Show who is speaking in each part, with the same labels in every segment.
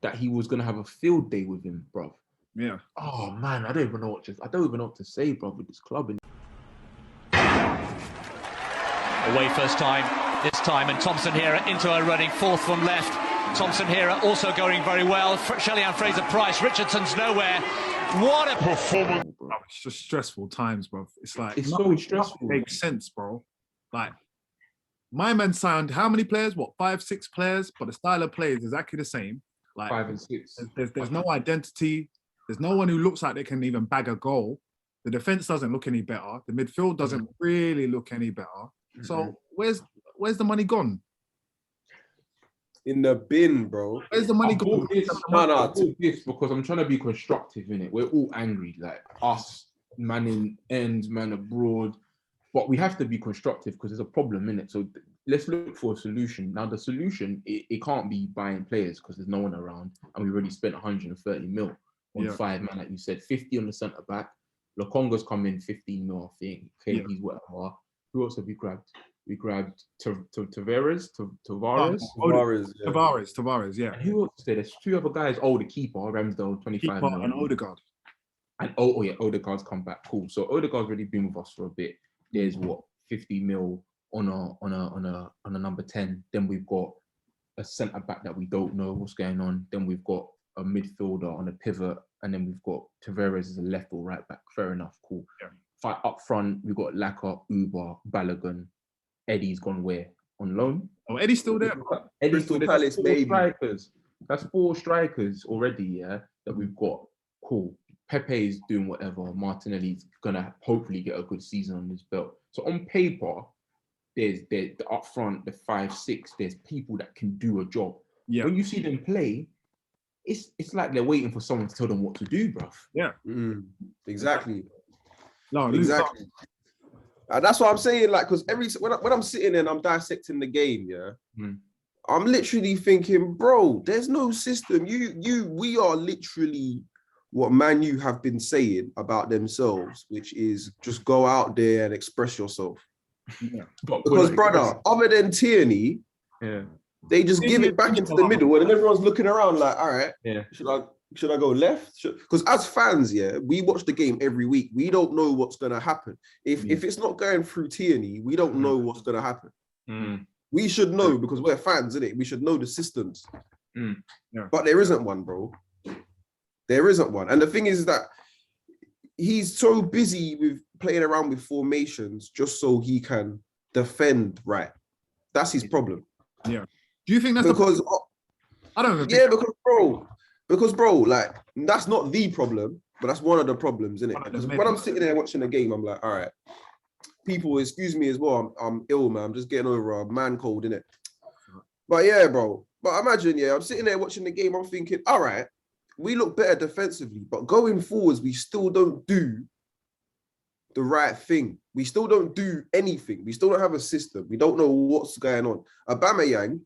Speaker 1: that he was gonna have a field day with him, bro.
Speaker 2: Yeah.
Speaker 1: Oh man, I don't even know what to say, bro, with this club.
Speaker 3: Away first time, this time, and Thompson here into a running, fourth from left. Thompson here also going very well. Shelley-Ann Fraser-Price, Richardson's nowhere. What a performance.
Speaker 2: Bro, it's just stressful times, bro. It's like,
Speaker 1: it's so stressful.
Speaker 2: Makes sense, bro. Like, my man signed how many players? What, 5, 6 players? But the style of play is exactly the same. Like
Speaker 1: 5 and 6.
Speaker 2: There's no identity. There's no one who looks like they can even bag a goal. The defense doesn't look any better. The midfield doesn't really look any better. So where's the money gone?
Speaker 4: In the bin, bro.
Speaker 2: Where's the money gone?
Speaker 1: This because I'm trying to be constructive in it. We're all angry, like us, man in ends, man abroad. But we have to be constructive because there's a problem in it. So let's look for a solution. Now, the solution, it can't be buying players because there's no one around. And we already spent 130 mil on 5 man, like you said, 50 on the centre back. Lokonga's come in 15 mil, I think. KD's whatever. Who else have we grabbed? We grabbed Tavares.
Speaker 2: Tavares, yeah.
Speaker 1: And who else is there? There's 2 other guys. Oh, the keeper, Ramsdale, 25 mil.
Speaker 2: And Odegaard.
Speaker 1: And Odegaard's come back. Cool. So Odegaard's already been with us for a bit. There's 50 mil on a number 10. Then we've got a centre back that we don't know what's going on. Then we've got a midfielder on a pivot, and then we've got Tavares as a left or right back. Fair enough, cool. Yeah. Fight up front, we've got Laka, Uber, Balogun. Eddie's gone where? On loan?
Speaker 2: Oh, Eddie's still there.
Speaker 4: Eddie's still Palace, baby.
Speaker 1: Strikers. That's 4 strikers already, yeah, that we've got. Cool. Pepe's doing whatever. Martinelli's gonna hopefully get a good season on his belt. So on paper, there's the up front, the 5, 6. There's people that can do a job. Yeah. When you see them play, it's like they're waiting for someone to tell them what to do, bruv.
Speaker 2: Yeah.
Speaker 4: Exactly.
Speaker 2: No,
Speaker 4: exactly. And that's what I'm saying. Like, because when I'm sitting there and I'm dissecting the game, I'm literally thinking, bro, there's no system. We are literally what Man U have been saying about themselves, which is just go out there and express yourself.
Speaker 2: Yeah.
Speaker 4: Because, brother, other than Tierney, they just give it back into the middle, and then everyone's looking around like, all right, should I go left? Because as fans, we watch the game every week. We don't know what's going to happen. If it's not going through Tierney, we don't know what's going to happen. We should know because we're fans, innit? We should know the systems. But there isn't one, bro. There isn't one. And the thing is that he's so busy with playing around with formations just so he can defend right. That's his problem.
Speaker 2: Yeah. Do you think that's
Speaker 4: because
Speaker 2: I don't know.
Speaker 4: Yeah, because bro, like that's not the problem, but that's one of the problems, isn't it? Because when I'm sitting there watching the game, I'm like, all right, people, excuse me as well. I'm ill, man. I'm just getting over a man cold, innit? But yeah, bro. But imagine, I'm sitting there watching the game. I'm thinking, all right, we look better defensively, but going forwards, we still don't do the right thing. We still don't do anything. We still don't have a system. We don't know what's going on. Aubameyang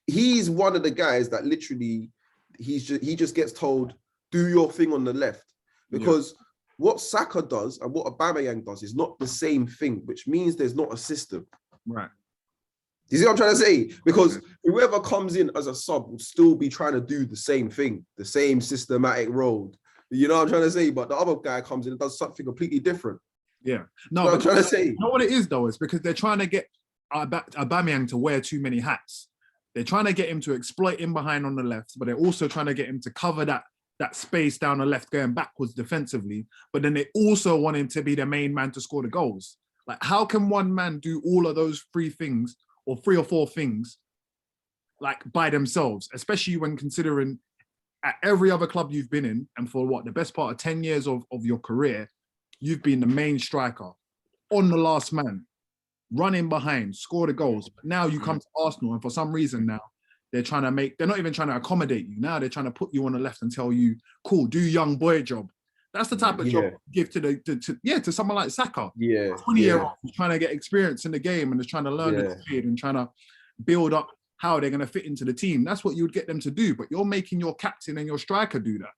Speaker 4: he's one of the guys that literally he just gets told, do your thing on the left. Because what Saka does and what Aubameyang does is not the same thing, which means there's not a system.
Speaker 2: Right.
Speaker 4: You see what I'm trying to say? Because whoever comes in as a sub will still be trying to do the same thing, the same systematic road. You know what I'm trying to say? But the other guy comes in and does something completely different.
Speaker 2: Yeah. No,
Speaker 4: but I'm trying to say.
Speaker 2: You know what it is, though? It's because they're trying to get Aubameyang to wear too many hats. They're trying to get him to exploit in behind on the left, but they're also trying to get him to cover that space down the left going backwards defensively. But then they also want him to be the main man to score the goals. Like, how can one man do all of those 3 things or 3 or 4 things like by themselves, especially when considering at every other club you've been in and for the best part of 10 years of your career, you've been the main striker on the last man, running behind, score the goals. But now you come to Arsenal and for some reason now they're not even trying to accommodate you. Now they're trying to put you on the left and tell you, cool, do young boy job. That's the type of job you give to someone like Saka. 20-year-old who's trying to get experience in the game and is trying to learn the trade and trying to build up how they're going to fit into the team. That's what you would get them to do. But you're making your captain and your striker do that.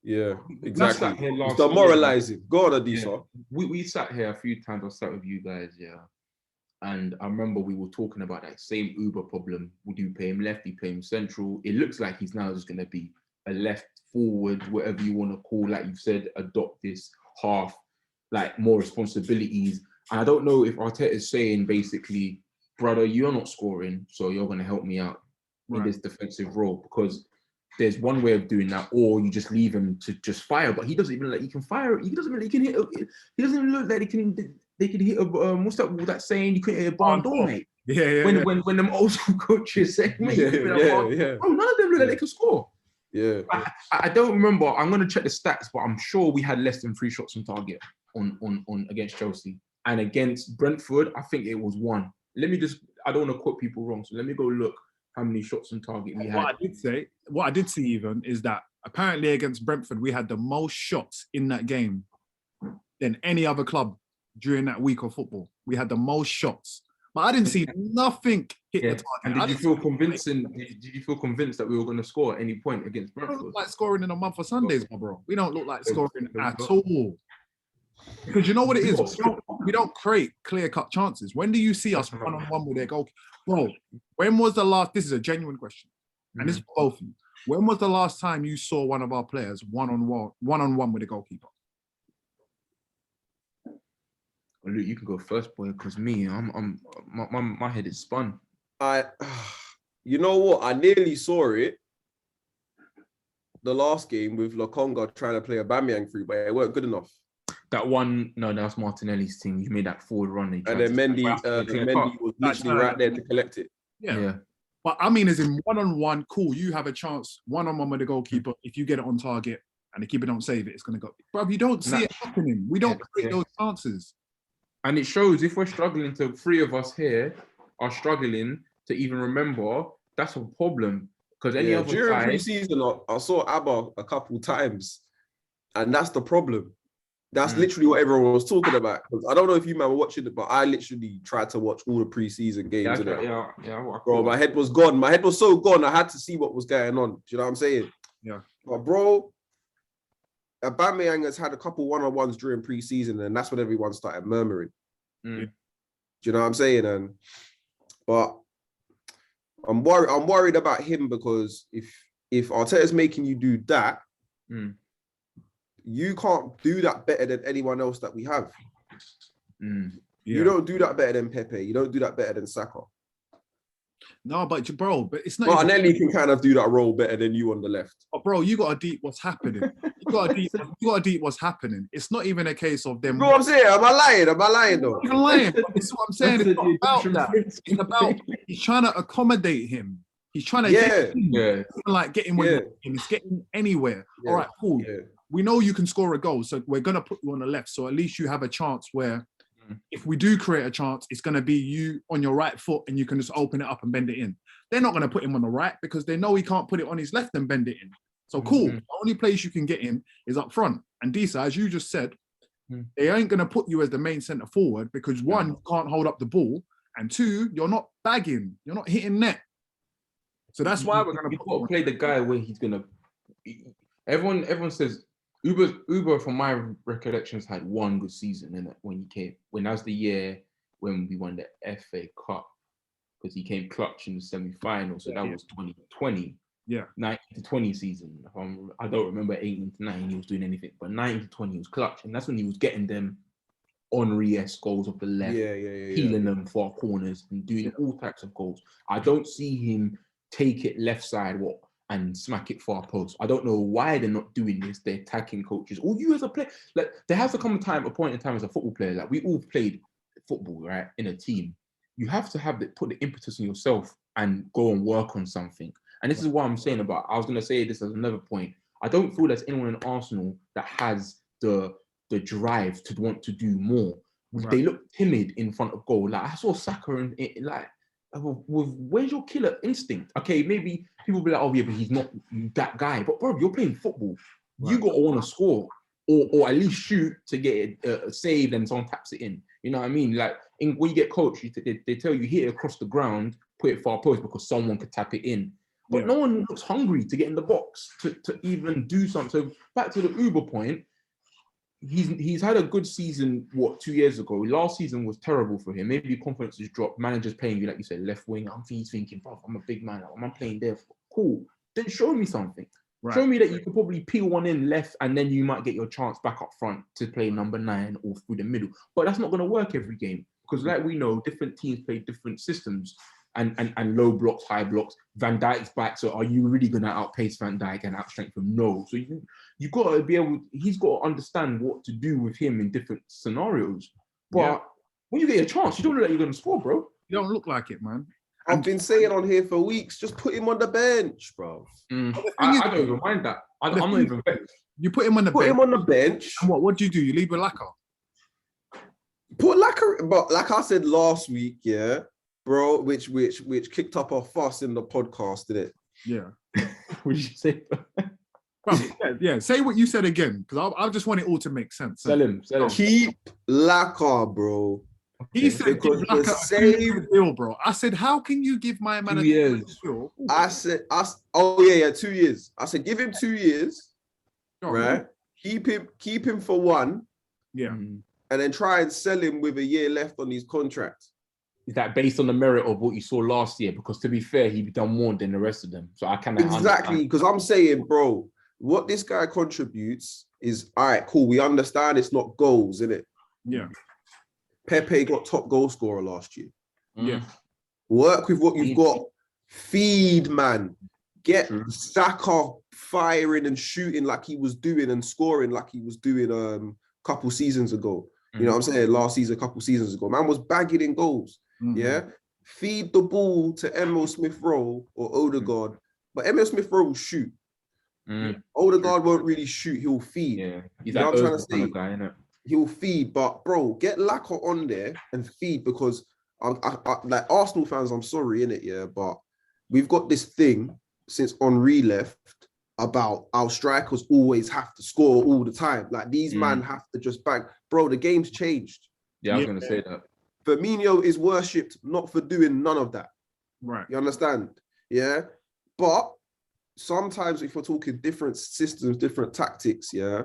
Speaker 4: Yeah, exactly. It's demoralizing. Go on, Adisa.
Speaker 1: We sat here a few times. I sat with you guys, And I remember we were talking about that same Uber problem. Would you play him left? You play him central? It looks like he's now just going to be a left forward, whatever you want to call, like you said, adopt this half, like more responsibilities. And I don't know if Arteta is saying basically, brother, you're not scoring, so you're going to help me out in this defensive role, because there's one way of doing that, or you just leave him to just fire. But he doesn't even like he can fire. He doesn't really can hit. He doesn't even look like they can hit a what's that saying? You couldn't hit a barn door, mate. When them old school coaches say, mate, bro, none of them look like they can score.
Speaker 4: Yeah.
Speaker 1: I don't remember. I'm gonna check the stats, but I'm sure we had less than 3 shots on target on against Chelsea, and against Brentford, I think it was 1. I don't want to quote people wrong, so let me go look how many shots on target we had.
Speaker 2: What I did see even is that apparently against Brentford, we had the most shots in that game than any other club during that week of football. We had the most shots, but I didn't see nothing hit the target.
Speaker 1: And did you feel convincing? Did you feel convinced that we were going to score at any point against Brentford?
Speaker 2: We don't look like scoring in a month of Sundays, my bro. We don't look like scoring at all. Because you know what it is? We don't create clear-cut chances. When do you see us one-on-one with their goalkeeper? Bro, when was the last... This is a genuine question. And this is for both of you. When was the last time you saw one of our players one-on-one with a goalkeeper?
Speaker 1: Well, Luke, you can go first, boy, because me, my head is spun.
Speaker 4: You know what? I nearly saw it the last game with Lokonga trying to play a Bamiyang through, but it weren't good enough.
Speaker 1: That one, no, that's Martinelli's team. He made that forward run.
Speaker 4: And then Mendy was literally right there to collect it.
Speaker 2: Yeah. But I mean, as in one-on-one, cool, you have a chance, one-on-one with the goalkeeper. If you get it on target and the keeper don't save it, it's going to go. Bro, you don't see it happening. We don't create those chances.
Speaker 1: And it shows if we're struggling to, 3 of us here are struggling to even remember, that's a problem. Because any other
Speaker 4: during
Speaker 1: time...
Speaker 4: pre-season, I saw Abba a couple times, and that's the problem. That's literally what everyone was talking about. I don't know if you man were watching it, but I literally tried to watch all the pre-season games. Bro, my head was gone. My head was so gone, I had to see what was going on. Do you know what I'm saying?
Speaker 2: Yeah.
Speaker 4: But bro, Aubameyang has had a couple one-on-ones during pre-season, and that's when everyone started murmuring. Do you know what I'm saying? But I'm worried about him, because if Arteta's making you do that, you can't do that better than anyone else that we have. You don't do that better than Pepe. You don't do that better than Saka.
Speaker 2: No, but it's not.
Speaker 4: Martinelli can kind of do that role better than you on the left.
Speaker 2: But bro, you got to deep what's happening. You got to deep what's happening. It's not even a case of them.
Speaker 4: You know what I'm saying? Am I lying though?
Speaker 2: I'm lying. This is what I'm saying. It's not about that. It's about he's trying to accommodate him. He's trying to get him with him. He's getting anywhere. All right, cool. We know you can score a goal, so we're gonna put you on the left. So at least you have a chance where, if we do create a chance, it's gonna be you on your right foot, and you can just open it up and bend it in. They're not gonna put him on the right because they know he can't put it on his left and bend it in. So cool. The only place you can get him is up front. And Disa, as you just said, they ain't gonna put you as the main centre forward because 1, you can't hold up the ball, and 2, you're not bagging, you're not hitting net. So that's why we're gonna
Speaker 1: play the guy where he's gonna. Everyone says. Uber, from my recollections, had 1 good season in it when he came. When that was the year when we won the FA Cup, because he came clutch in the semi-final. So that was 2020.
Speaker 2: Yeah.
Speaker 1: 19-20 season. I don't remember 18-19 he was doing anything, but 19-20 he was clutch, and that's when he was getting them Henry-esque goals off the left, peeling them far corners and doing all types of goals. I don't see him take it left side and smack it far post. I don't know why they're not doing this. They're attacking coaches. Or you as a player, like there has to come a point in time as a football player. Like we all played football, right, in a team. You have to put the impetus in yourself and go and work on something. And this is what I'm saying about. I was going to say this as another point. I don't feel there's anyone in Arsenal that has the drive to want to do more. Right. They look timid in front of goal. Like I saw Saka and where's your killer instinct? Okay, maybe people will be like, oh yeah, but he's not that guy. But bro, you're playing football. Right. You got to want to score or at least shoot to get it saved and someone taps it in. You know what I mean? Like when you get coached, they tell you hit it across the ground, put it far post because someone could tap it in. But no one looks hungry to get in the box to even do something. So back to the Uber point, he's had a good season. 2 years ago? Last season was terrible for him. Maybe confidence has dropped. Managers playing you like you said, left wing. He's thinking, bro, I'm a big man. Am I playing there? Cool. Then show me something. Right. Show me that you could probably peel one in left, and then you might get your chance back up front to play number 9 or through the middle. But that's not going to work every game because, like we know, different teams play different systems and low blocks, high blocks. Van Dijk's back, so are you really going to outpace Van Dijk and outstrength him? No. So you've got to be able. He's got to understand what to do with him in different scenarios. But when you get a chance, you don't know that you're going to score, bro.
Speaker 2: You don't look like it, man.
Speaker 4: I've been saying on here for weeks, just put him on the bench, bro.
Speaker 1: I don't even mind that. I'm not even vexed.
Speaker 2: You put him on the bench.
Speaker 4: Put him on the bench.
Speaker 2: And what do? You leave with Laka?
Speaker 4: Put Laka, but like I said last week, yeah, bro, which kicked up a fuss in the podcast, did it?
Speaker 2: Yeah.
Speaker 1: What did you say?
Speaker 2: Yeah, say what you said again, because I just want it all to make sense.
Speaker 1: Sell him.
Speaker 4: Keep Laka, bro.
Speaker 2: He said, give Laka a 2-year deal, bro. I said, how can you give my man
Speaker 1: 2 years?
Speaker 2: I said,
Speaker 4: 2 years. I said, give him 2 years, right? Keep him for 1.
Speaker 2: Yeah.
Speaker 4: And then try and sell him with a year left on his contract.
Speaker 1: Is that based on the merit of what you saw last year? Because to be fair, he done more than the rest of them. So I cannot
Speaker 4: exactly, because I'm saying, bro, what this guy contributes is, all right, cool. We understand it's not goals, innit?
Speaker 2: Yeah.
Speaker 4: Pepe got top goal scorer last year.
Speaker 2: Yeah.
Speaker 4: Work with what you've got. Feed, man. Get Saka firing and shooting like he was doing and scoring like he was doing a couple seasons ago. You know what I'm saying? Last season, a couple seasons ago. Man was bagging in goals. Yeah. Feed the ball to Emil Smith-Rowe or Odegaard. But Emil Smith-Rowe will shoot. Odegaard won't really shoot. He'll feed.
Speaker 1: Yeah.
Speaker 4: He's that trying to say. Guy, innit? He'll feed, but bro, get Laka on there and feed because I like Arsenal fans. I'm sorry, innit? Yeah, but we've got this thing since Henry left about our strikers always have to score all the time. Like these men have to just bang. Bro, the game's changed.
Speaker 1: Yeah, I was gonna say that.
Speaker 4: Firmino is worshipped not for doing none of that.
Speaker 2: Right.
Speaker 4: You understand? Yeah, but sometimes if we're talking different systems, different tactics, yeah.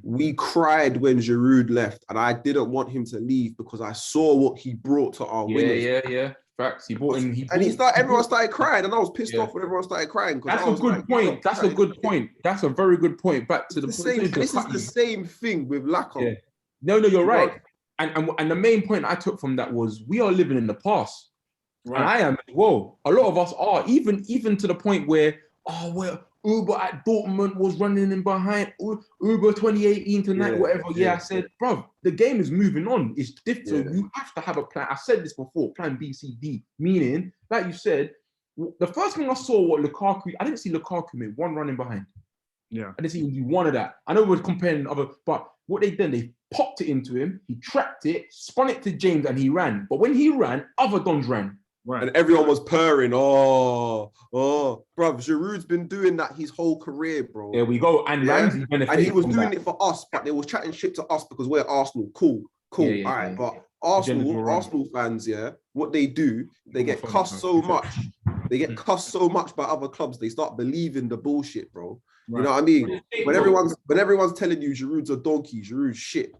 Speaker 4: We cried when Giroud left, and I didn't want him to leave because I saw what he brought to our winners.
Speaker 1: Yeah. Facts. He brought in.
Speaker 4: Everyone started crying, and I was pissed off when everyone started crying.
Speaker 1: That's a good point. That's a good point. That's a very good point. Back to the point.
Speaker 4: This is the same thing with Laka.
Speaker 1: Yeah. No, you're right. And the main point I took from that was we are living in the past. Right. And I am. Whoa, a lot of us are even to the point where Uber at Dortmund was running in behind Uber 2018 tonight, whatever. Yeah, I said, bro, the game is moving on. It's different. So you have to have a plan. I said this before, plan B, C, D. Meaning, like you said, the first thing I saw was Lukaku. I didn't see Lukaku make one running behind.
Speaker 2: Yeah.
Speaker 1: I didn't see him do one of that. I know we're comparing other, but what they done, they popped it into him, he trapped it, spun it to James, and he ran. But when he ran, other Dons ran.
Speaker 4: Right. And everyone was purring. Bro, Giroud's been doing that his whole career, bro.
Speaker 1: There we go. And Ramsey benefited.
Speaker 4: And he was doing it for us, but they was chatting shit to us because we're Arsenal. Cool. All right, but Arsenal fans, what they do, they get cussed so much. They get cussed so much by other clubs, they start believing the bullshit, bro. Right. You know what I mean? When everyone's telling you Giroud's a donkey, Giroud's shit,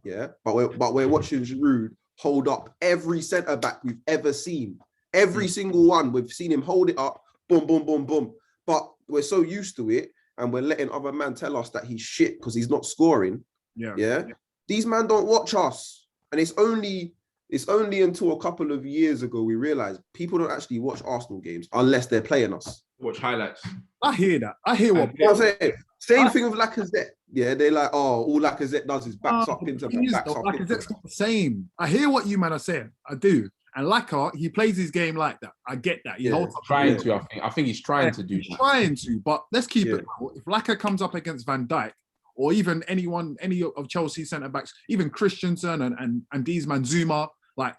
Speaker 4: but we're watching Giroud hold up every centre back we've ever seen. Every single one, we've seen him hold it up, boom, boom, boom, boom. But we're so used to it, and we're letting other men tell us that he's shit because he's not scoring. Yeah. These men don't watch us, and it's only until a couple of years ago we realized people don't actually watch Arsenal games unless they're playing us.
Speaker 1: Watch highlights.
Speaker 2: I hear that. I hear what
Speaker 4: I'm saying. Same thing with Lacazette. Yeah, they're like, all Lacazette does is backs up into backs up.
Speaker 2: Lacazette's not the same. I hear what you man are saying. I do. And Laka, he plays his game like that. I get that. He holds up.
Speaker 1: I think he's trying to do that.
Speaker 2: He's trying to, but let's keep it real. If Laka comes up against Van Dijk, or even any of Chelsea centre-backs, even Christensen and these man Zuma, like,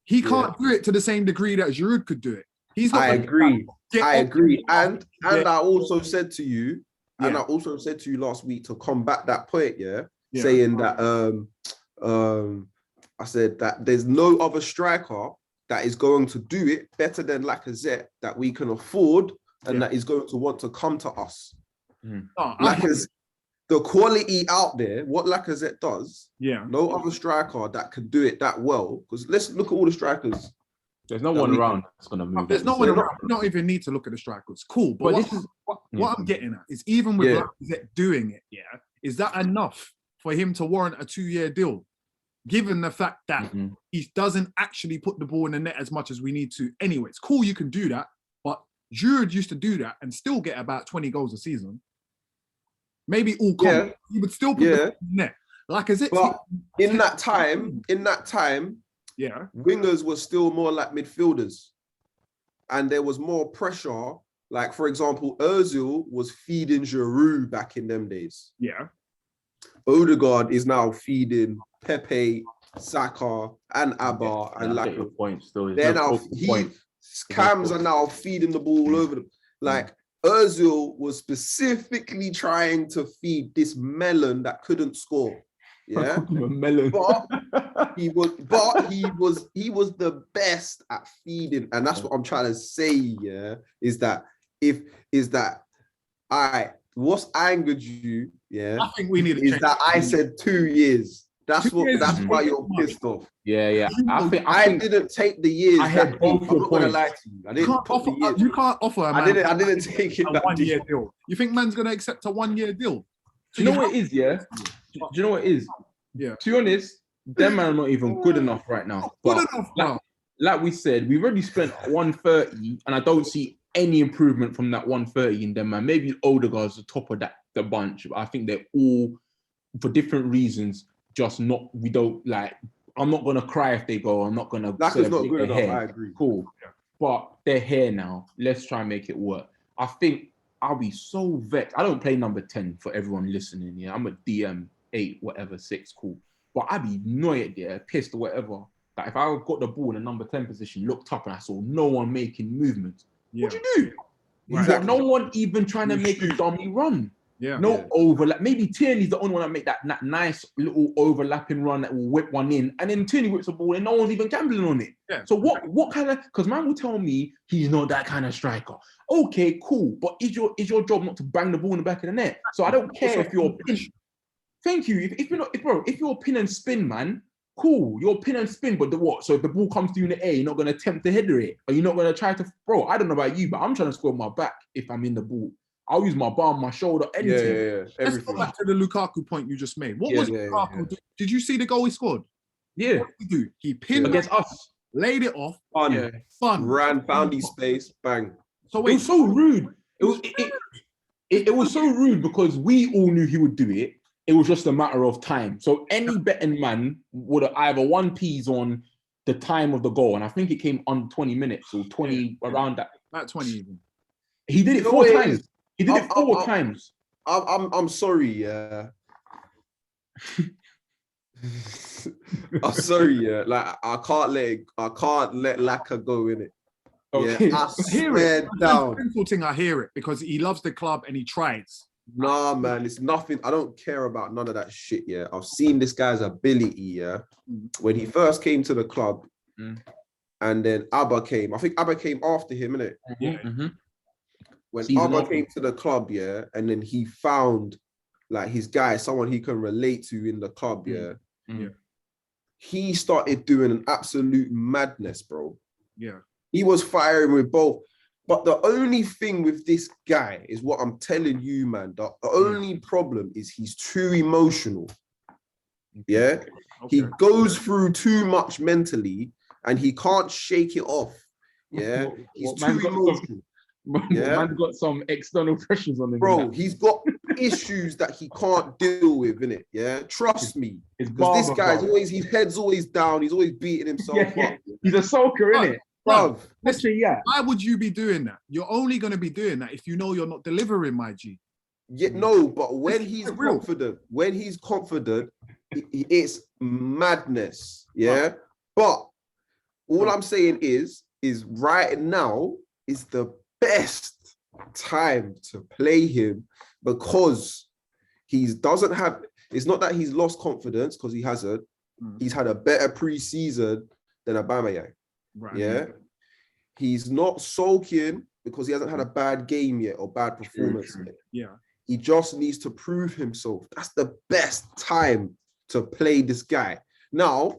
Speaker 2: he can't do it to the same degree that Giroud could do it. He's not. I agree.
Speaker 4: And I also said to you, last week to combat that point, saying that I said that there's no other striker that is going to do it better than Lacazette that we can afford and that is going to want to come to us. the quality out there, what Lacazette does,
Speaker 2: Yeah.
Speaker 4: no other striker that can do it that well. Because let's look at all the strikers.
Speaker 1: There's no one around that's gonna move.
Speaker 2: There's no one around. You don't even need to look at the strikers. Cool. But what I'm getting at is even with Lacazette doing it, is that enough for him to warrant a 2-year deal? Given the fact that he doesn't actually put the ball in the net as much as we need to anyway. It's cool you can do that, but Giroud used to do that and still get about 20 goals a season. Maybe all come. He would still put the ball in the net. Lacazette.
Speaker 4: But in that time, wingers were still more like midfielders. And there was more pressure. Like, for example, Ozil was feeding Giroud back in them days.
Speaker 2: Yeah.
Speaker 4: Odegaard is now feeding Pepe, Saka, and Abba, and like they're now Cams are now feeding the ball all over them. Like Ozil was specifically trying to feed this melon that couldn't score. Yeah,
Speaker 1: melon.
Speaker 4: But he was the best at feeding, and that's what I'm trying to say. Yeah, is that what's angered you? Yeah,
Speaker 2: I think we need to
Speaker 4: is that I said 2 years. That's why you're pissed off.
Speaker 1: Yeah.
Speaker 4: I didn't take the years.
Speaker 1: I had both your points.
Speaker 4: Lie to you. I didn't offer,
Speaker 2: you can't offer a man.
Speaker 4: I didn't take it.
Speaker 2: A 1-year deal. You think man's gonna accept a 1-year deal?
Speaker 1: Do you know what it is? Yeah. Do you know what it is?
Speaker 2: Yeah.
Speaker 1: To be honest, them man are not even good enough right now.
Speaker 2: Good enough, bro.
Speaker 1: Like we said, we've already spent 130, and I don't see any improvement from that 130 in them, man. Maybe Odegaard's the top of the bunch. I think they're all, for different reasons, just not. We don't like. I'm not gonna cry if they go. I'm not gonna.
Speaker 4: That's not good enough. I agree.
Speaker 1: Cool, but they're here now. Let's try and make it work. I think I'll be so vexed. I don't play number 10 for everyone listening. Yeah, I'm a DM 8, whatever 6. Cool, but I'd be annoyed, pissed or whatever. Like if I got the ball in the number 10 position, looked up and I saw no one making movements. What'd you do? Exactly. No one even trying to make a dummy run. No overlap. Maybe Tierney's the only one that make that nice little overlapping run that will whip one in, and then Tierney whips the ball and no one's even gambling on it. Yeah. So what kind of? Because man will tell me he's not that kind of striker. Okay, cool. But is your job not to bang the ball in the back of the net? So I don't care if you're pin. Thank you. If you're pin and spin, man. Cool, you're pin and spin, but what? So if the ball comes to you in the air, you're not going to attempt to header it? Or you're not going to try to... Bro, I don't know about you, but I'm trying to score my back if I'm in the ball. I'll use my bar, my shoulder, anything.
Speaker 4: Yeah.
Speaker 2: Let's go back to the Lukaku point you just made. What was Lukaku do? Did you see the goal he scored?
Speaker 1: Yeah.
Speaker 2: What did he do? He pinned
Speaker 1: against us.
Speaker 2: Laid it off.
Speaker 4: Fun. Ran, found his space, bang.
Speaker 1: So wait, it was so rude. It was so rude because we all knew he would do it. It was just a matter of time. So any betting man would have either 1p's on the time of the goal, and I think it came on 20 minutes or 20 around that.
Speaker 2: About 20 even.
Speaker 1: He did it 4 times. He did it 4 times.
Speaker 4: I'm sorry, yeah. I'm sorry, yeah. Like I can't let Laka go in it.
Speaker 1: Okay.
Speaker 4: Yeah, I swear down.
Speaker 2: Simple thing, I hear it because he loves the club and he tries.
Speaker 4: Nah, man, it's nothing. I don't care about none of that shit, yeah. I've seen this guy's ability, yeah. When he first came to the club, and then Abba came. I think Abba came after him, innit? When Abba came to the club, yeah, and then he found like his guy, someone he can relate to in the club, yeah. He started doing an absolute madness, bro.
Speaker 2: Yeah.
Speaker 4: He was firing with both. But the only thing with this guy is what I'm telling you, man. The only problem is he's too emotional. Yeah? He goes through too much mentally and he can't shake it off. Yeah? He's too emotional.
Speaker 1: Man's got some external pressures on him.
Speaker 4: Bro, he's got issues that he can't deal with, innit? Yeah? Trust me. Because this guy's his head's always down. He's always beating himself up.
Speaker 1: He's a sulker, innit?
Speaker 2: Bro, listen, why would you be doing that? You're only going to be doing that if you know you're not delivering, my G.
Speaker 4: Yeah, no, but when he's confident, it's madness. Yeah. But all I'm saying is right now is the best time to play him because doesn't have. It's not that he's lost confidence because he hasn't. He's had a better pre-season than Aubameyang. Right. Yeah, he's not sulking because he hasn't had a bad game yet or bad performance yet.
Speaker 2: Yeah,
Speaker 4: He just needs to prove himself. That's the best time to play this guy. Now,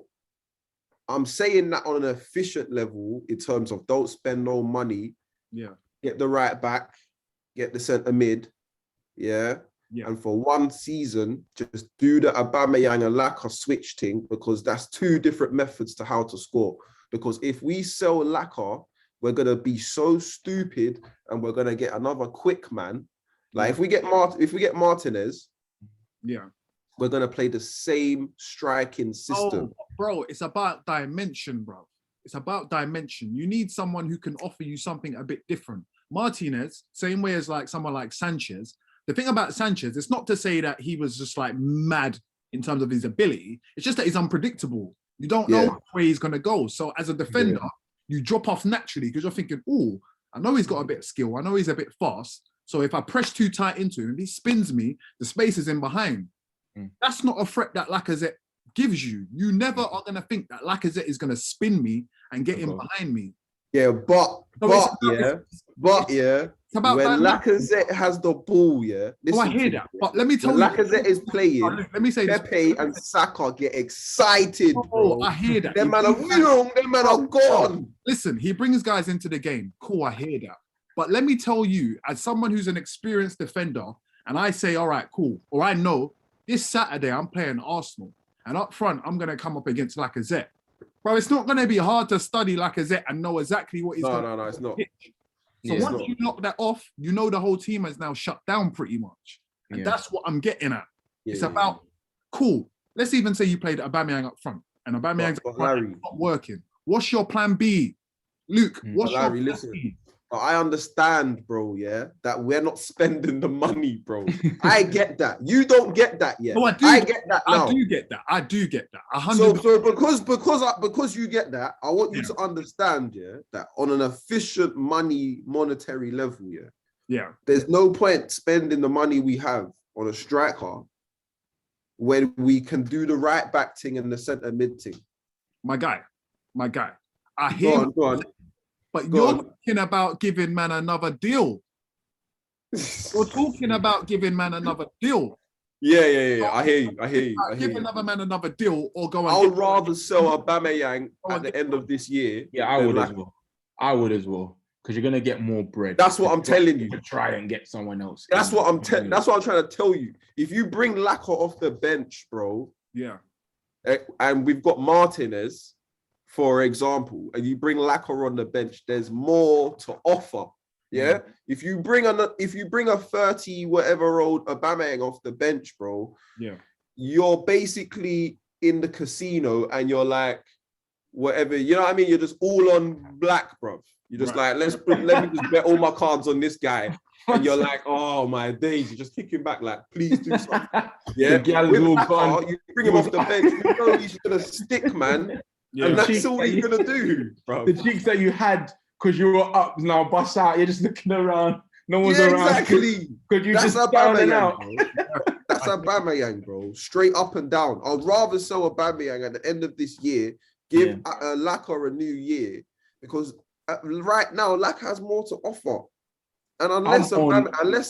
Speaker 4: I'm saying that on an efficient level in terms of don't spend no money.
Speaker 2: Yeah.
Speaker 4: Get the right back, get the centre mid. Yeah. And for one season, just do the Aubameyang and Laka switch thing, because that's two different methods to how to score. Because if we sell Laka, we're going to be so stupid and we're going to get another quick man. Like if we get Martinez, we're going to play the same striking system.
Speaker 2: Oh, bro, it's about dimension, bro. It's about dimension. You need someone who can offer you something a bit different. Martinez, same way as like someone like Sanchez. The thing about Sanchez, it's not to say that he was just like mad in terms of his ability. It's just that he's unpredictable. You don't know where he's going to go. So as a defender, you drop off naturally because you're thinking, oh, I know he's got a bit of skill. I know he's a bit fast. So if I press too tight into him, if he spins me, the space is in behind. That's not a threat that Lacazette gives you. You never are going to think that Lacazette is going to spin me and get in behind me.
Speaker 4: Yeah, but when Lacazette has the ball,
Speaker 2: I hear that. But let me tell you,
Speaker 4: Lacazette is playing.
Speaker 2: Let me say
Speaker 4: Pepe and Saka get excited. Bro.
Speaker 2: I hear that.
Speaker 4: Them man are gone.
Speaker 2: Listen, he brings guys into the game. Cool, I hear that. But let me tell you, as someone who's an experienced defender, and I say, all right, cool, or I know this Saturday I'm playing Arsenal, and up front I'm going to come up against Lacazette. Bro, it's not going to be hard to study Lacazette and know exactly what he's going to do.
Speaker 4: No, it's not.
Speaker 2: So once you knock that off, you know the whole team is now shut down pretty much. And that's what I'm getting at. It's about, cool, let's even say you played Aubameyang up front, and Aubameyang's not working. What's your plan B? Luke, what's your plan B?
Speaker 4: I understand, bro, that we're not spending the money, bro. I get that. You don't get that yet.
Speaker 2: No, I get that now. I do get that. 100%.
Speaker 4: So because you get that, I want you to understand, that on an efficient monetary level, there's no point spending the money we have on a striker when we can do the right back thing and the centre mid thing.
Speaker 2: My guy. I hear
Speaker 4: Go on.
Speaker 2: But you're talking about giving man another deal. You're talking about giving man another deal.
Speaker 4: Yeah. I hear you.
Speaker 2: Give another man another deal or go and...
Speaker 4: I would rather sell Aubameyang at the end of this year.
Speaker 1: Yeah, I would as well. Because you're gonna get more bread.
Speaker 4: That's what I'm telling you.
Speaker 1: To try and get someone else.
Speaker 4: That's what I'm trying to tell you. If you bring Laka off the bench, bro, and we've got Martinez, for example, and you bring Laka on the bench, there's more to offer. Yeah. If you bring a 30 whatever old Aubameyang off the bench, bro, you're basically in the casino and you're like, whatever, you know what I mean? You're just all on black, bro. You're just like, let me just bet all my cards on this guy. And you're like, oh my days, you're just kicking back, like, please do something. Yeah. With Laka, you bring him off the bench, you know he's gonna stick, man. Yeah, and that's all you're gonna do, bro.
Speaker 1: The cheeks that you had because you were up now, bust out. You're just looking around. No one's around.
Speaker 4: Exactly.
Speaker 1: Because you just down and out.
Speaker 4: That's Aubameyang, bro. Straight up and down. I'd rather sell Aubameyang at the end of this year. Give Laka a new year, because right now Laka has more to offer. And unless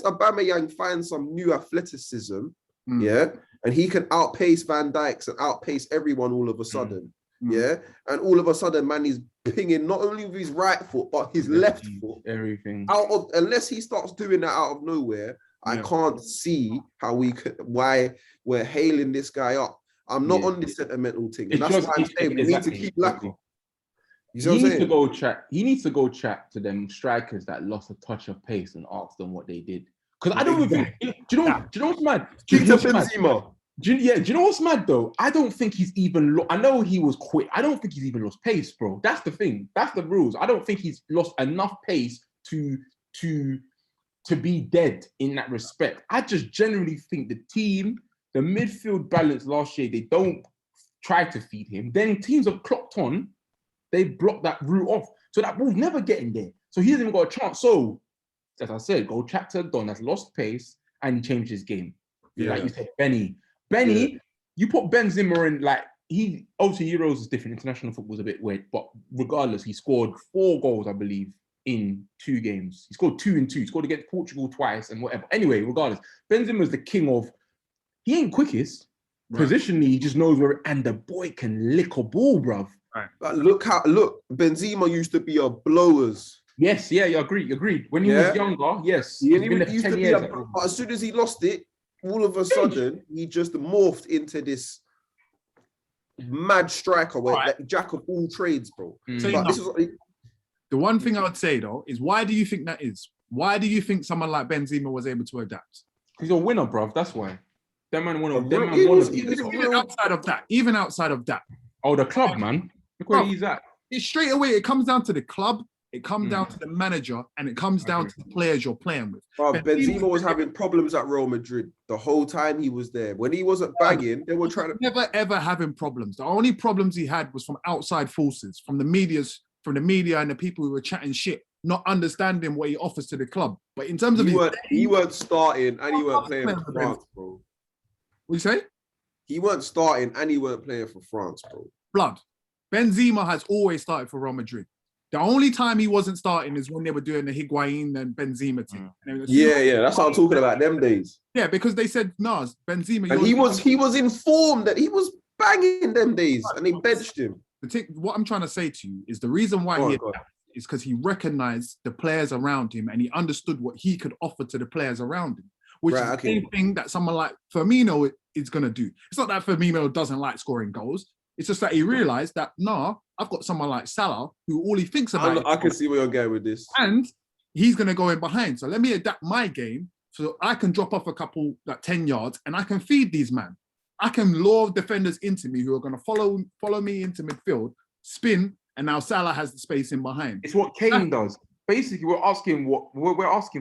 Speaker 4: Aubameyang finds some new athleticism, and he can outpace Van Dijk and outpace everyone all of a sudden. And all of a sudden, man, he's pinging not only with his right foot but his left foot.
Speaker 1: Everything.
Speaker 4: Unless he starts doing that out of nowhere, I can't see why we're hailing this guy up. I'm not on this sentimental thing. And that's why I'm saying we need to keep Laka. You see what I'm saying?
Speaker 1: He needs to go chat to them strikers that lost a touch of pace and ask them what they did. Because I don't even. Do you know what's mad?
Speaker 4: Benzema.
Speaker 1: Do you know what's mad though? I don't think he's even. I know he was quick. I don't think he's even lost pace, bro. That's the thing. That's the rules. I don't think he's lost enough pace to be dead in that respect. I just generally think the midfield balance last year, they don't try to feed him. Then teams have clocked on, they block that route off. So that ball's never getting there. So he hasn't even got a chance. So, as I said, go chat to Don that's lost pace and he changed his game. Like you said, Benny, you put Benzema in, like, obviously Euros is different. International football is a bit weird, but regardless, he scored 4 goals, I believe, in 2 games. He scored 2 in 2. He scored against Portugal twice and whatever. Anyway, regardless, Benzema's the king of. He ain't quickest. Right. Positionally, he just knows where, and the boy can lick a ball, bruv.
Speaker 4: Right. Look, Benzema used to be a blowers.
Speaker 1: Yes, yeah, you agreed. When he was younger, yes.
Speaker 4: He used to be but as soon as he lost it, all of a sudden, he just morphed into this mad striker, like jack of all trades, bro.
Speaker 2: The one thing I would say, though, is why do you think that is? Why do you think someone like Benzema was able to adapt?
Speaker 1: Because he's a winner, bruv. That's why. That man won.
Speaker 2: Even outside of that.
Speaker 1: Oh, the club, man. Look where he's at.
Speaker 2: Straight away, it comes down to the club, it comes down to the manager, and it comes down to the players you're playing with.
Speaker 4: Benzema was having problems at Real Madrid the whole time he was there. When he wasn't banging, they were trying to...
Speaker 2: Never, ever having problems. The only problems he had was from outside forces, from the media and the people who were chatting shit, not understanding what he offers to the club. But in terms of...
Speaker 4: He weren't starting and he weren't playing for France, bro.
Speaker 2: What you say?
Speaker 4: He weren't starting and he weren't playing for France, bro.
Speaker 2: Blood. Benzema has always started for Real Madrid. The only time he wasn't starting is when they were doing the Higuain and Benzema thing.
Speaker 4: Yeah, that's what I'm talking about, them days.
Speaker 2: Yeah, because they said, no, Benzema...
Speaker 4: And he was informed that he was banging them days and they benched him.
Speaker 2: What I'm trying to say to you is the reason why is because he recognized the players around him and he understood what he could offer to the players around him, which is the same thing that someone like Firmino is going to do. It's not that Firmino doesn't like scoring goals. It's just that he realized that, I've got someone like Salah who all he thinks about...
Speaker 4: I can see where you're going with this.
Speaker 2: And he's going to go in behind. So let me adapt my game so I can drop off a couple, 10 yards, and I can feed these men. I can lure defenders into me who are going to follow me into midfield, spin, and now Salah has the space in behind.
Speaker 1: It's what Kane does. Basically, we're asking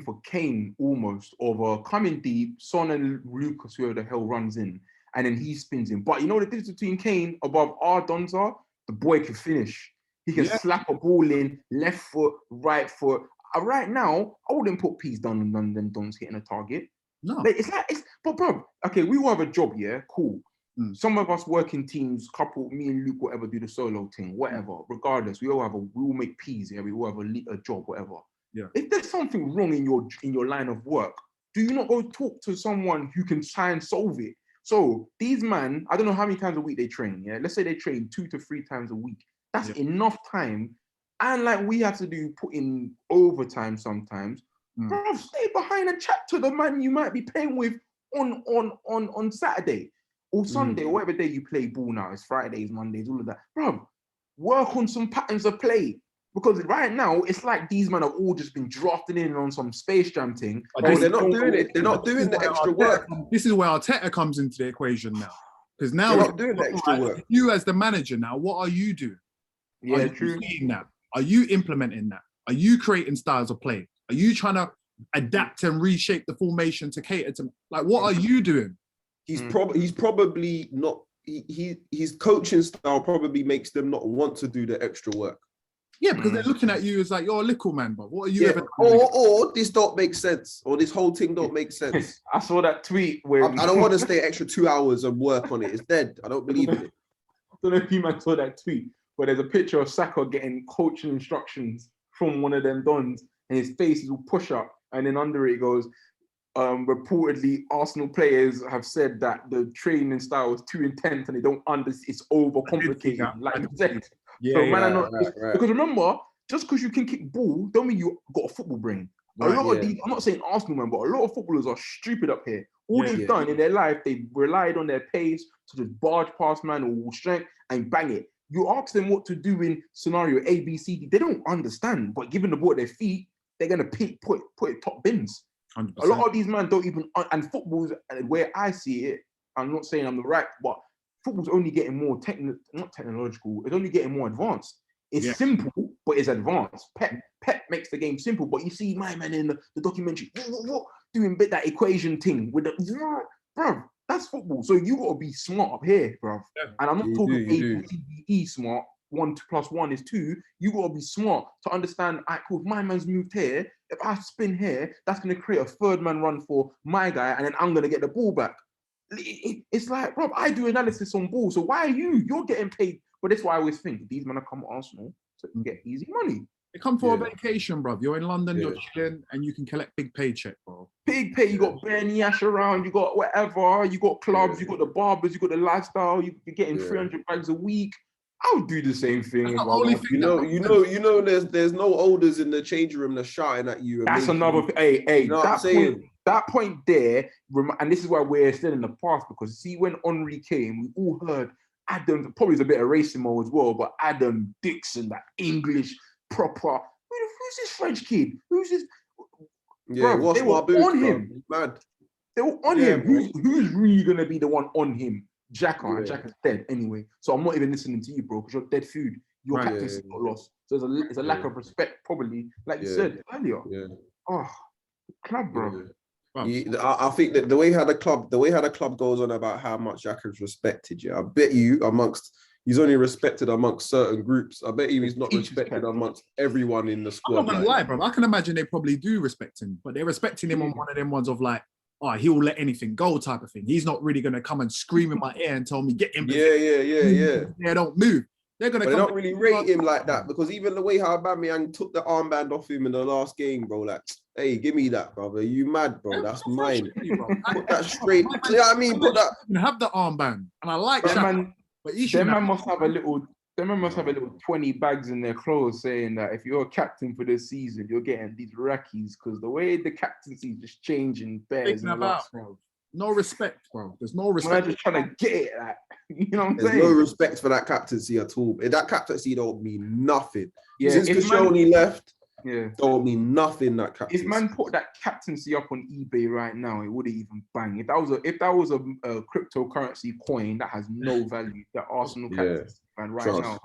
Speaker 1: for Kane almost over coming deep, Son and Lucas, whoever the hell runs in, and then he spins in. But you know the difference between Kane above our dons are? The boy can finish. He can slap a ball in, left foot, right foot. Right now, I wouldn't put P's down on them dons hitting a target.
Speaker 2: No.
Speaker 1: But bro, okay, we all have a job, yeah? Cool. Some of us work in teams, me and Luke, whatever, do the solo thing, whatever. Regardless, we all make P's, yeah? We all have a job, whatever.
Speaker 2: Yeah.
Speaker 1: If there's something wrong in your line of work, do you not go talk to someone who can try and solve it? So these man, I don't know how many times a week they train, yeah? Let's say they train 2 to 3 times a week. That's enough time. And we have to put in overtime sometimes. Bro, stay behind and chat to the man you might be playing with on Saturday or Sunday or whatever day you play ball now. It's Fridays, Mondays, all of that. Bro, work on some patterns of play. Because right now, it's like these men have all just been drafted in on some Space Jam thing.
Speaker 4: Oh, they're not doing it. They're not doing the extra work.
Speaker 2: This is where Arteta comes into the equation now. Because now
Speaker 4: they're not doing the extra work.
Speaker 2: You as the manager now, what are you doing?
Speaker 1: Yeah, true.
Speaker 2: That? Are you implementing that? Are you creating styles of play? Are you trying to adapt and reshape the formation to cater to... what are you doing?
Speaker 4: He's probably not... His coaching style probably makes them not want to do the extra work.
Speaker 2: Yeah, because they're looking at you as you're a little man, but what are you ever...
Speaker 4: Or this don't make sense, or this whole thing don't make sense.
Speaker 1: I saw that tweet where...
Speaker 4: I don't want to stay extra 2 hours and work on it. It's dead. I don't believe in it.
Speaker 1: I don't know if you man saw that tweet, where there's a picture of Saka getting coaching instructions from one of them dons, and his face is all push up, and then under it goes, reportedly Arsenal players have said that the training style is too intense and they don't understand, it's overcomplicated, like you said. Because remember, just because you can kick ball, don't mean you got a football brain. Right, a lot of these, I'm not saying Arsenal, man, but a lot of footballers are stupid up here. All they've done in their life, they've relied on their pace to just barge past man or strength and bang it. You ask them what to do in scenario A, B, C, D, they don't understand. But given the ball at their feet, they're gonna put it top bins. 100%. A lot of these men don't even, and football's where I see it. I'm not saying I'm the right, but football's only getting more not technological. It's only getting more advanced. It's simple, but it's advanced. Pep makes the game simple, but you see my man in the documentary doing that equation thing with the bro. That's football. So you gotta be smart up here, bro. Yeah, and I'm not talking A-B-C-D-E smart. 1 + 1 is 2. You gotta be smart to understand. Alright, cool. If my man's moved here, if I spin here, that's gonna create a third man run for my guy, and then I'm gonna get the ball back. It's like, bro, I do analysis on ball. So why are you're getting paid? But that's why I always think these men are come to Arsenal to get easy money.
Speaker 2: They come for a
Speaker 4: Yeah.
Speaker 2: vacation, bro. You're in London,
Speaker 4: Yeah.
Speaker 2: you're chilling, and you can collect big paycheck, bro.
Speaker 1: Big pay, you got Bernie Ash around, you got whatever, you got clubs,
Speaker 4: Yeah.
Speaker 1: you got the barbers, you got the lifestyle, you're getting
Speaker 4: Yeah.
Speaker 1: 300 bags a week. I would do the same thing.
Speaker 2: That's
Speaker 1: If
Speaker 2: the
Speaker 1: I
Speaker 2: only
Speaker 1: was.
Speaker 2: thing
Speaker 4: There's no elders in the changing room that's shouting at you. And
Speaker 1: That's
Speaker 4: making
Speaker 1: another.
Speaker 4: you,
Speaker 1: Hey,
Speaker 4: you know what I'm
Speaker 1: that
Speaker 4: saying?
Speaker 1: point, that point there, and this is why we're still in the past, because see, when Henry came, we all heard Adam. Probably was a bit of Racimo as well, but Adam Dixon, that English proper. Who's this French kid? Who's this?
Speaker 4: Yeah,
Speaker 1: Bro,
Speaker 4: what's
Speaker 1: they were
Speaker 4: my boots,
Speaker 1: on
Speaker 4: bro?
Speaker 1: him.
Speaker 4: Mad.
Speaker 1: They were on
Speaker 4: Yeah,
Speaker 1: him.
Speaker 4: bro.
Speaker 1: Who's really gonna be the one on him? Xhaka, and
Speaker 4: Yeah.
Speaker 1: Xhaka's dead anyway. So I'm not even listening to you, bro, because you're dead food. Your
Speaker 2: Right.
Speaker 1: captain's got lost. So it's a lack of respect, probably, like you
Speaker 4: Yeah.
Speaker 1: said earlier.
Speaker 4: Yeah.
Speaker 1: Oh, club, bro.
Speaker 4: Yeah.
Speaker 2: Bro.
Speaker 4: I think that the way how the club goes on about how much Xhaka's respected, I bet you he's only respected amongst certain groups. I bet you he's not
Speaker 1: Teachers
Speaker 4: respected
Speaker 1: captain.
Speaker 4: amongst everyone in the
Speaker 2: I'm
Speaker 4: squad.
Speaker 2: not gonna lie, bro. I can imagine they probably do respect him, but they're respecting him on one of them ones of like, oh, he'll let anything go type of thing. He's not really gonna come and scream in my ear and tell me get in.
Speaker 4: Yeah.
Speaker 2: Yeah, don't move. They're gonna.
Speaker 4: But they
Speaker 2: come
Speaker 4: don't really rate him like that, because even the way how Aubameyang took the armband off him in the last game, bro, like, hey, give me that, brother. You mad, bro? That's mine. Put that straight. You know what I mean? Put that.
Speaker 2: Have the armband, and I like
Speaker 1: That
Speaker 2: that.
Speaker 1: man,
Speaker 2: But he should
Speaker 1: them man must have a little. Them man must have a little 20 bags in their clothes saying that if you're a captain for this season, you're getting these rackies, because the way the captaincy is just changing bears in the last round.
Speaker 2: No respect, bro. There's no
Speaker 1: Man,
Speaker 2: respect.
Speaker 1: I'm just trying to get it, like, you know what I'm
Speaker 4: There's
Speaker 1: saying?
Speaker 4: no respect for that captaincy at all. That captaincy don't mean nothing.
Speaker 1: Yeah,
Speaker 4: Since
Speaker 1: if man-
Speaker 4: Koscielny left,
Speaker 1: Yeah.
Speaker 4: don't mean nothing. That captaincy.
Speaker 1: If man put that captaincy up on eBay right now, it wouldn't even bang. If that was a cryptocurrency coin that has no value, that Arsenal captaincy, man, right
Speaker 4: Trust.
Speaker 1: now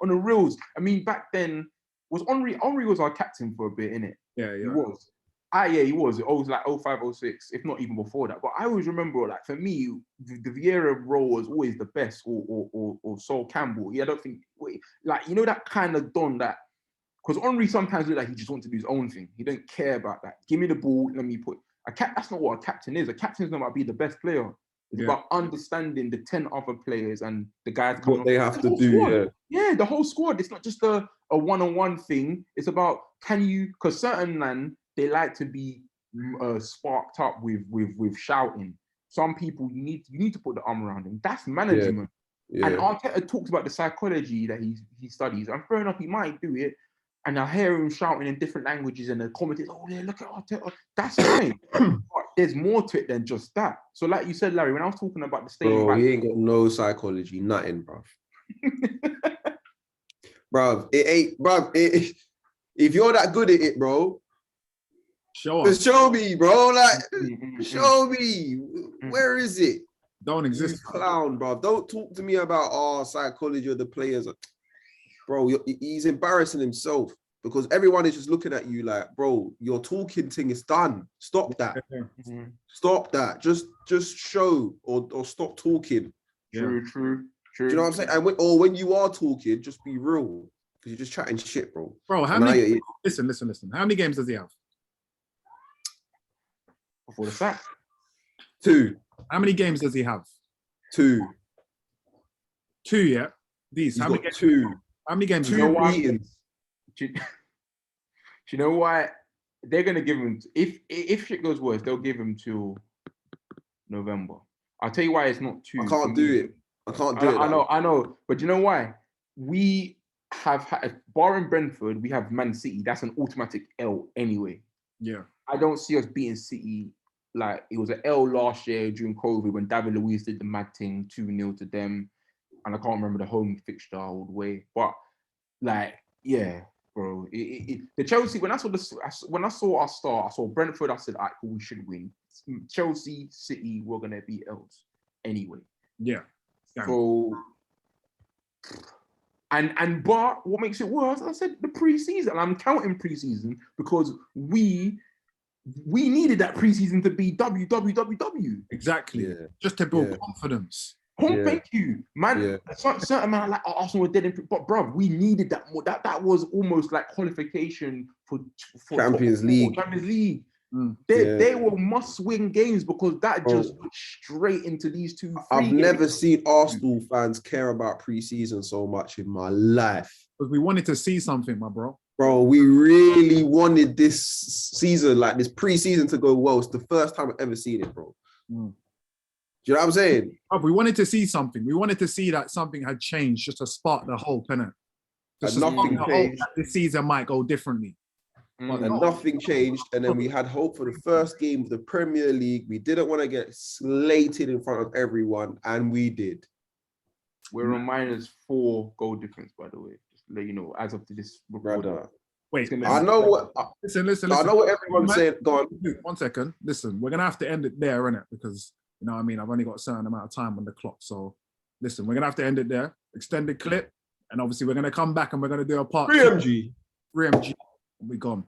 Speaker 1: on the reels. I mean, back then was Henry. Henry was our captain for a bit, innit?
Speaker 2: Yeah.
Speaker 1: He was. He was. It was like 05, 06, if not even before that. But I always remember, like, for me, the Vieira role was always the best, or Sol Campbell. Yeah, I don't think, like, you know, that kind of done that. Because Henry sometimes looked like he just wants to do his own thing. He don't care about that. Give me the ball, let me put that's not what a captain is. A captain is not about being the best player. It's about understanding the 10 other players and the guys coming
Speaker 4: What they have to do,
Speaker 1: squad. Yeah, the whole squad. It's not just a one-on-one thing. It's about, because certain men, they like to be sparked up with shouting. Some people, you need to put the arm around them. That's management.
Speaker 4: Yeah.
Speaker 1: And Arteta talks about the psychology that he studies. And fair enough, he might do it. And I hear him shouting in different languages, and the commentators, oh yeah, look at Arteta. That's fine. But there's more to it than just that. So, like you said, Larry, when I was talking about the stadium,
Speaker 4: Bro, he ain't got no psychology, nothing, bro. Bro, it ain't, bro. If you're that good at it, bro, just show me, bro. Like, show me. Where is it?
Speaker 2: Don't exist.
Speaker 4: You clown, bro. Don't talk to me about psychology of the players. Bro, he's embarrassing himself, because everyone is just looking at you like, bro, your talking thing is done. Stop that. Stop that. Just show or stop talking.
Speaker 1: True.
Speaker 4: Do you know what I'm saying? Or when you are talking, just be real, because you're just chatting shit, bro.
Speaker 2: Bro, how many? Listen. How many games does he have?
Speaker 1: Before the sack.
Speaker 4: 2.
Speaker 2: How many games does he have?
Speaker 4: 2.
Speaker 2: 2, yeah. These. How many games?
Speaker 4: 2.
Speaker 2: How many games?
Speaker 4: 2 meetings.
Speaker 1: Do you know why they're gonna give him? If shit goes worse, they'll give him till November. I'll tell you why it's not 2.
Speaker 4: I can't do it.
Speaker 1: I know. But do you know why? We have had, barring Brentford, we have Man City. That's an automatic L anyway.
Speaker 2: Yeah.
Speaker 1: I don't see us beating City. Like, it was an L last year during COVID when David Luiz did the mad thing, 2-0 to them. And I can't remember the home fixture all the way. But, like, yeah, bro. The Chelsea, when I saw our start, I saw Brentford, I said, all right, cool, we should win. Chelsea, City, we're going to beat L's anyway.
Speaker 2: Yeah.
Speaker 1: So, but what makes it worse, I said the preseason. I'm counting preseason because we needed that preseason to be WWWW.
Speaker 2: Exactly. Yeah. Just to build confidence.
Speaker 1: Thank you, man. Certain man like Arsenal were dead, but bro, we needed that more. That was almost like qualification for
Speaker 4: Champions League.
Speaker 1: Champions League. They were must-win games because that just went straight into these two.
Speaker 4: I've never seen Arsenal fans care about pre-season so much in my life.
Speaker 2: Because we wanted to see something, my bro.
Speaker 4: Bro, we really wanted this season, like this pre-season to go well. It's the first time I've ever seen it, bro.
Speaker 2: Mm.
Speaker 4: Do you know what I'm saying?
Speaker 2: We wanted to see something. We wanted to see that something had changed just to spark the hope, innit? Just to
Speaker 4: Nothing
Speaker 2: spark the hope
Speaker 4: changed.
Speaker 2: that this season might go differently.
Speaker 4: And nothing changed. And then we had hope for the first game of the Premier League. We didn't want to get slated in front of everyone, and we did.
Speaker 1: We're on -4 goal difference, by the way. Just to let you know, as of this recording.
Speaker 4: Brother.
Speaker 2: Wait,
Speaker 4: I know what.
Speaker 2: listen.
Speaker 4: I know what everyone's saying. Go on.
Speaker 2: 1 second. Listen, we're gonna have to end it there, innit? Because you know what I mean. I've only got a certain amount of time on the clock. So listen, we're gonna have to end it there. Extended clip, and obviously we're gonna come back and we're gonna do a part
Speaker 4: 3MG.
Speaker 2: 3MG. We gone.